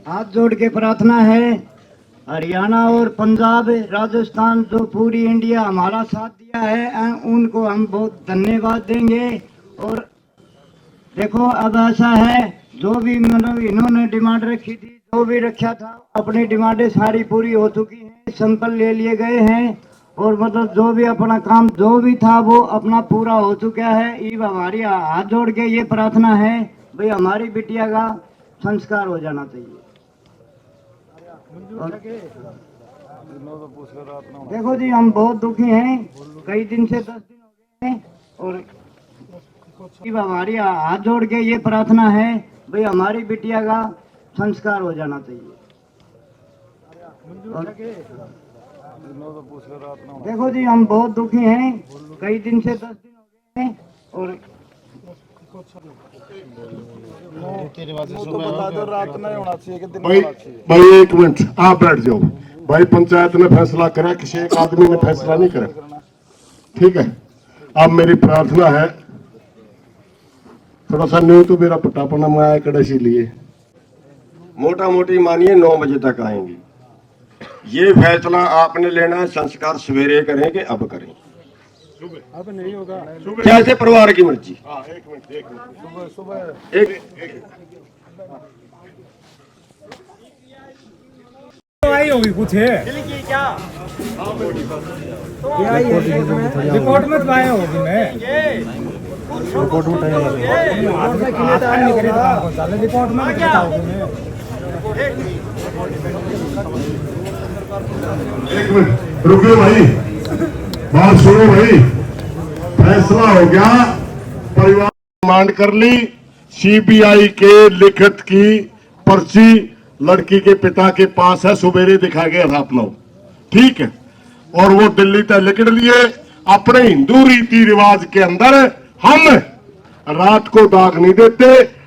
हाथ जोड़ के प्रार्थना है, हरियाणा और पंजाब राजस्थान जो पूरी इंडिया हमारा साथ दिया है उनको हम बहुत धन्यवाद देंगे। और देखो अब ऐसा है, जो भी मतलब इन्होंने डिमांड रखी थी, जो भी रखा था, अपनी डिमांडें सारी पूरी हो चुकी हैं, संकल्प ले लिए गए हैं और मतलब जो भी अपना काम जो भी था वो अपना पूरा हो चुका है। ये हमारी हाथ जोड़ के ये प्रार्थना है भाई हमारी बिटिया का संस्कार हो जाना चाहिए। देखो जी हम बहुत दुखी हैं, कई दिन से 10 दिन हो गए हैं और हमारी हाथ जोड़ के ये प्रार्थना है भाई हमारी बिटिया का संस्कार हो जाना चाहिए। देखो जी हम बहुत दुखी हैं, कई दिन से 10 दिन हो गए हैं और भाई एक मिनट आप बैठ जाओ। भाई पंचायत ने फैसला करा, किसी एक आदमी ने फैसला नहीं करा, ठीक है। अब मेरी प्रार्थना है, थोड़ा सा न्यू तो मेरा पटापना में आया कड़ा, इसीलिए मोटा मोटी मानिए 9 बजे तक आएंगे। ये फैसला आपने लेना है, संस्कार सवेरे करें कि अब करें, अब नहीं होगा, जैसे परिवार की मर्जी। एक मिनट सुबह आई होगी कुछ है क्या रिपोर्ट में तो आए होगी। मैं रिपोर्ट में रिपोर्ट में क्या होगी। मैं एक मिनट रुकियो भाई, बात सुनो भाई। फैसला हो गया, परिवार डिमांड कर ली, सीबीआई के लिखित की पर्ची लड़की के पिता के पास है, सुबेरे दिखा गया था अपना, ठीक है। और वो दिल्ली तक लिख लिए। अपने हिंदू रीति रिवाज के अंदर हम रात को दाग नहीं देते,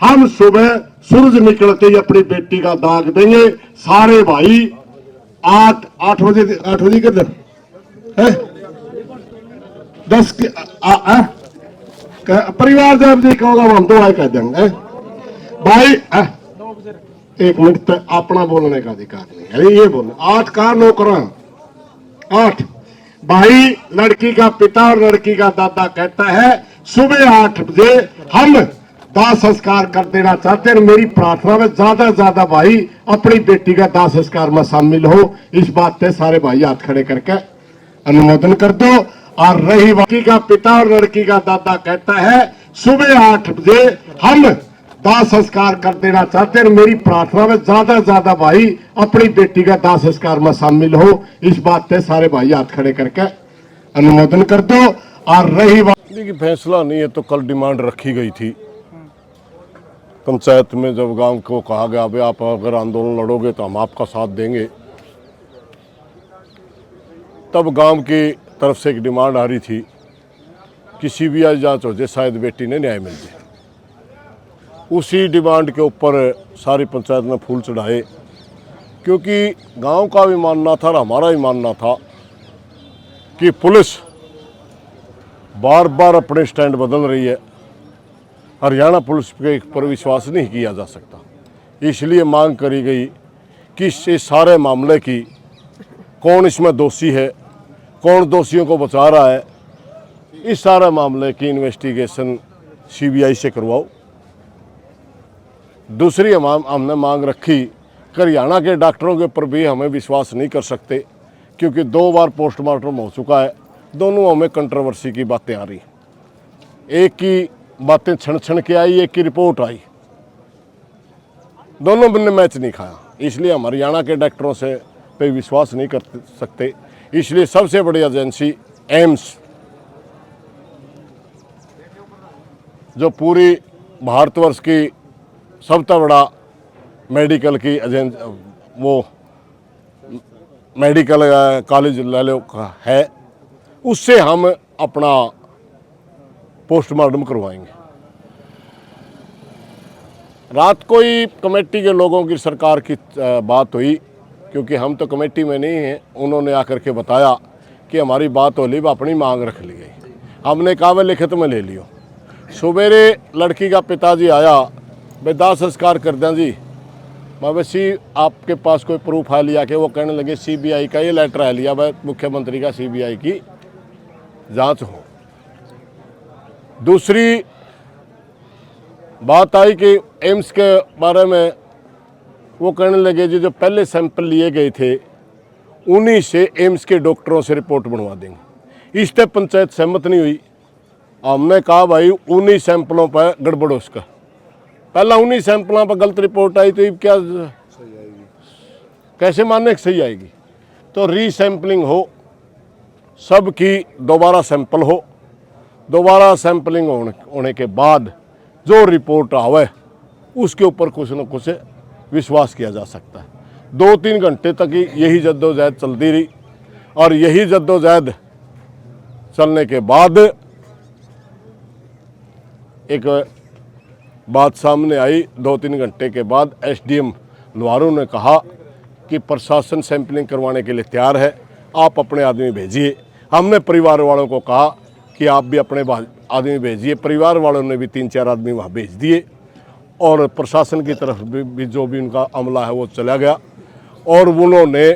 हम सुबह सूरज निकलते ही अपनी बेटी का दाग देंगे। सारे भाई 8 बजे कर दे 10 के परिवार जब जी कहोगा हम तो आए कह देंगे भाई। एक मिनट तक अपना बोलने का अधिकार नहीं है, ये बोलो 8 का 9 करो 8 भाई। लड़की का पिता और लड़की का दादा कहता है सुबह 8 बजे हम दाह संस्कार कर देना चाहते हैं। मेरी प्रार्थना में ज्यादा से ज्यादा भाई अपनी बेटी का दाह संस्कार में शामिल हो। इस बात पे सारे भाई हाथ खड़े करके अनुमोदन कर दो। और रही लड़की का पिता और लड़की का दादा कहता है सुबह 8 बजे हम दाह संस्कार कर देना चाहते हैं। मेरी प्रार्थना में ज्यादा से ज्यादा भाई अपनी बेटी का दाह संस्कार में शामिल हो। इस बात पे सारे भाई हाथ खड़े करके अनुमोदन कर दो। और रही बात फैसला नहीं है तो कल डिमांड रखी गई थी पंचायत में, जब गांव को कहा गया भाई आप अगर आंदोलन लड़ोगे तो हम आपका साथ देंगे, तब गांव की तरफ से एक डिमांड आ रही थी कि सीबीआई जांच हो जाए, शायद बेटी ने न्याय मिल जाए। उसी डिमांड के ऊपर सारी पंचायत ने फूल चढ़ाए, क्योंकि गांव का भी मानना था और हमारा भी मानना था कि पुलिस बार बार अपने स्टैंड बदल रही है, हरियाणा पुलिस के पर विश्वास नहीं किया जा सकता। इसलिए मांग करी गई कि इस सारे मामले की कौन इसमें दोषी है, कौन दोषियों को बचा रहा है, इस सारे मामले की इन्वेस्टिगेशन सीबीआई से करवाओ। दूसरी हमने मांग रखी कि हरियाणा के डॉक्टरों के ऊपर भी हमें विश्वास नहीं कर सकते, क्योंकि 2 बार पोस्टमार्टम हो चुका है, दोनों हमें कंट्रोवर्सी की बातें आ रही। एक की बातें क्षण क्षण के आई, एक की रिपोर्ट आई, दोनों ने मैच नहीं खाया। इसलिए हम हरियाणा के डॉक्टरों से पे विश्वास नहीं कर सकते। इसलिए सबसे बड़ी एजेंसी एम्स, जो पूरी भारतवर्ष की सबसे बड़ा मेडिकल की एजेंसी, वो मेडिकल कॉलेज ले लो है, उससे हम अपना पोस्टमार्टम करवाएंगे। रात को ही कमेटी के लोगों की सरकार की बात हुई, क्योंकि हम तो कमेटी में नहीं हैं। उन्होंने आकर के बताया कि हमारी बात हो ली, अपनी मांग रख ली गई। हमने कहा वे लिखित में ले लियो। सवेरे लड़की का पिताजी आया, भाई दाह संस्कार कर दें जी, मवेशी आपके पास कोई प्रूफ है लिया कि वो कहने लगे सीबीआई का ये लेटर है लिया भाई मुख्यमंत्री का सीबीआई की जांच हो। दूसरी बात आई कि एम्स के बारे में वो कहने लगे जी जो पहले सैंपल लिए गए थे उन्हीं से एम्स के डॉक्टरों से रिपोर्ट बनवा देंगे। इस पर पंचायत सहमत नहीं हुई। हमने कहा भाई उन्हीं सैंपलों पर गड़बड़ हो, उसका पहला उन्हीं सैंपलों पर गलत रिपोर्ट आई तो ये क्या सही आएगी, कैसे मानने सही आएगी। तो रीसैम्पलिंग हो, सबकी दोबारा सैंपल हो, दोबारा सैंपलिंग होने के बाद जो रिपोर्ट आवे उसके ऊपर कुछ न कुछ विश्वास किया जा सकता है। 2-3 घंटे तक ही यही जद्दोजहद चलती रही और यही जद्दोजहद चलने के बाद एक बात सामने आई। 2-3 घंटे के बाद एसडीएम लुहारू ने कहा कि प्रशासन सैंपलिंग करवाने के लिए तैयार है, आप अपने आदमी भेजिए। हमने परिवार वालों को कहा कि आप भी अपने आदमी भेजिए। परिवार वालों ने भी 3-4 आदमी वहाँ भेज दिए और प्रशासन की तरफ भी जो भी उनका अमला है वो चला गया और उन्होंने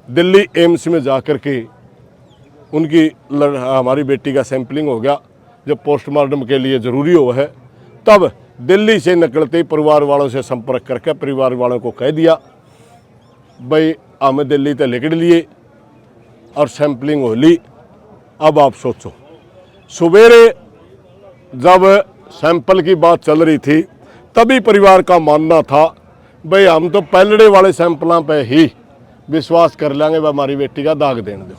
दिल्ली एम्स में जाकर के उनकी हमारी बेटी का सैंपलिंग हो गया। जब पोस्टमार्टम के लिए ज़रूरी हो है तब दिल्ली से निकलते ही परिवार वालों से संपर्क करके परिवार वालों को कह दिया भाई हमें दिल्ली तक लेकर लिए और सैंपलिंग हो ली। अब आप सोचो, सवेरे जब सैंपल की बात चल रही थी तभी परिवार का मानना था भाई हम तो पहलड़े वाले सैंपलों पे ही विश्वास कर लेंगे, भाई हमारी बेटी का दाग देने दो।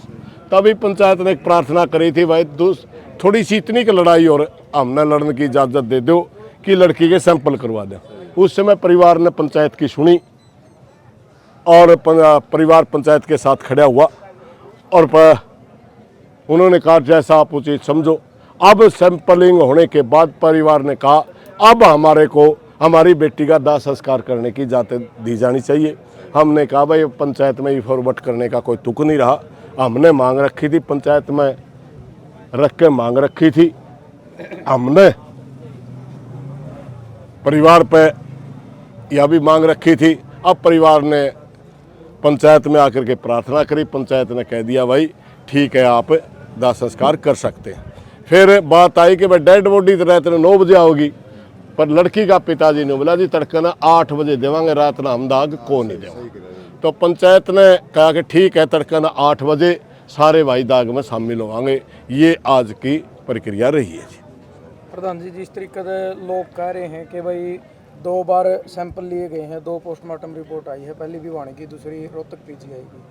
तभी पंचायत ने एक प्रार्थना करी थी भाई थोड़ी सी इतनी की लड़ाई और हमने लड़ने की इजाज़त दे दो कि लड़की के सैंपल करवा दें। उस समय परिवार ने पंचायत की सुनी और परिवार पंचायत के साथ खड़ा हुआ और उन्होंने कहा जैसा आप उचित समझो। अब सैंपलिंग होने के बाद परिवार ने कहा अब हमारे को हमारी बेटी का दाह संस्कार करने की इजाज़त दी जानी चाहिए। हमने कहा भाई पंचायत में फॉरवर्ड करने का कोई तुक नहीं रहा। हमने मांग रखी थी, पंचायत में रख के मांग रखी थी, हमने परिवार पे यह भी मांग रखी थी। अब परिवार ने पंचायत में आकर के प्रार्थना करी, पंचायत ने कह दिया भाई ठीक है आप दाह संस्कार कर सकते हैं। फिर बात आई कि भाई डेड बॉडी तो रात 9 बजे आओगी, पर लड़की का पिताजी ने बोला जी तड़के ना 8 बजे देवांगे, रात ना हम दाग को नहीं देवांगे। तो पंचायत ने कहा कि ठीक है तड़के ना 8 बजे सारे भाई दाग में शामिल होंगे। ये आज की प्रक्रिया रही है जी। प्रधान जी, जिस तरीके से लोग कह रहे हैं कि भाई 2 बार सैंपल लिए गए हैं, 2 पोस्टमार्टम रिपोर्ट आई है, पहली भिवानी की, दूसरी रोहतक पीजीआई की,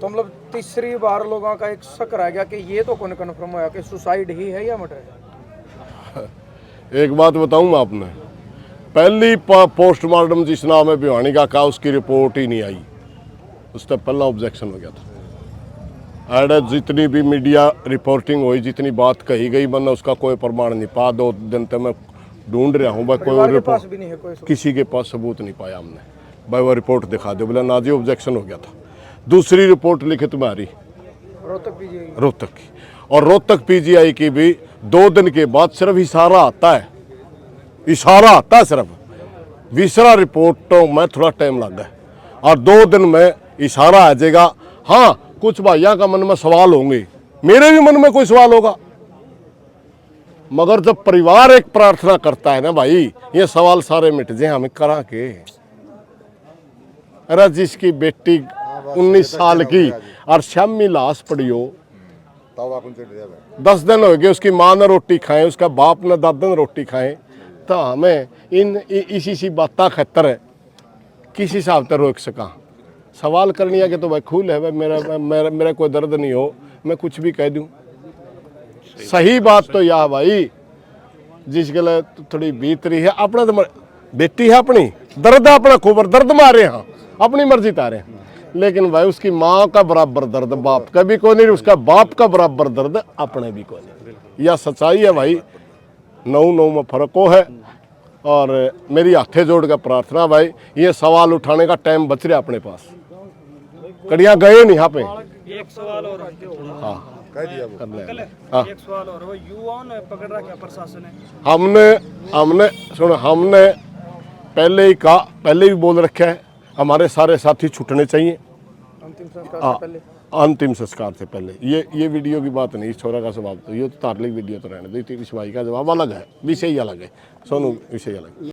तो मतलब तीसरी बार लोगों का एक शक रह गया कि ये तो कौन कन्फर्म होया कि सुसाइड ही है या मर्डर है। एक बात बताऊं मैं आपने, पहली पोस्टमार्टम जिस नाम है भिवानी का कहा उसकी रिपोर्ट ही नहीं आई, उस पर पहला ऑब्जेक्शन हो गया था। एड जितनी भी मीडिया रिपोर्टिंग हुई, जितनी बात कही गई, वरना उसका कोई प्रमाण नहीं पा। 2 दिन तक मैं ढूंढ रहा हूँ भाई कोई रिपोर्ट भी नहीं है, कोई किसी के पास सबूत नहीं पाया हमने। भाई वो रिपोर्ट दिखा दो, बोला नाजी ऑब्जेक्शन हो गया था। दूसरी रिपोर्ट लिखित में आ रही रोहतक की, और रोहतक पीजीआई की भी 2 दिन के बाद सिर्फ इशारा आता है, इशारा आता है सिर्फ। विसरा रिपोर्टों में थोड़ा टाइम लग गया और 2 दिन में इशारा आ जाएगा। हाँ, कुछ भाइयों का मन में सवाल होंगे, मेरे भी मन में कोई सवाल होगा, मगर जब परिवार एक प्रार्थना करता है ना भाई ये सवाल सारे मिट जाए, हमें करा के। अरे जिसकी बेटी 19 साल की और शामी लाश पड़ी हो, 10 दिन हो गए उसकी माँ ने रोटी खाए, उसका बाप ने दादा ने रोटी खाए, तो हमें इसी सी बात खतर है किस हिसाब से रोक सका। सवाल करनी है कि तो भाई खूल है भाई, मेरा कोई दर्द नहीं हो, मैं कुछ भी कह दूं। सही बात तो यह भाई जिसके लिए थोड़ी बीत रही है, अपना तो बेटी है अपनी, दर्द है अपना, खूब दर्द मारे हैं, अपनी मर्जी तारे हैं, लेकिन भाई उसकी माँ का बराबर दर्द बाप का भी कोई नहीं, उसका बाप का बराबर दर्द अपने भी कोई नहीं। यह सच्चाई है भाई, 9 में फर्क हो है। और मेरी हाथे जोड़ कर प्रार्थना भाई, ये सवाल उठाने का टाइम बच रहा अपने पास, कड़ियाँ गए नहीं यहाँ पे। एक सवाल और, हाँ कर ले। एक सवाल और, वो युवाओं ने पकड़ रखा प्रशासन ने। हमने पहले ही कहा, पहले भी बोल रखा है हमारे सारे साथी छूटने चाहिए अंतिम संस्कार से पहले। अंतिम संस्कार से पहले। ये वीडियो की बात नहीं, इस छोरा का स्वभाव तो ये तो धार्मिक वीडियो तो रहने दो, इस भाई का जवाब अलग है, विषय ही अलग है, सोनू विषय अलग है।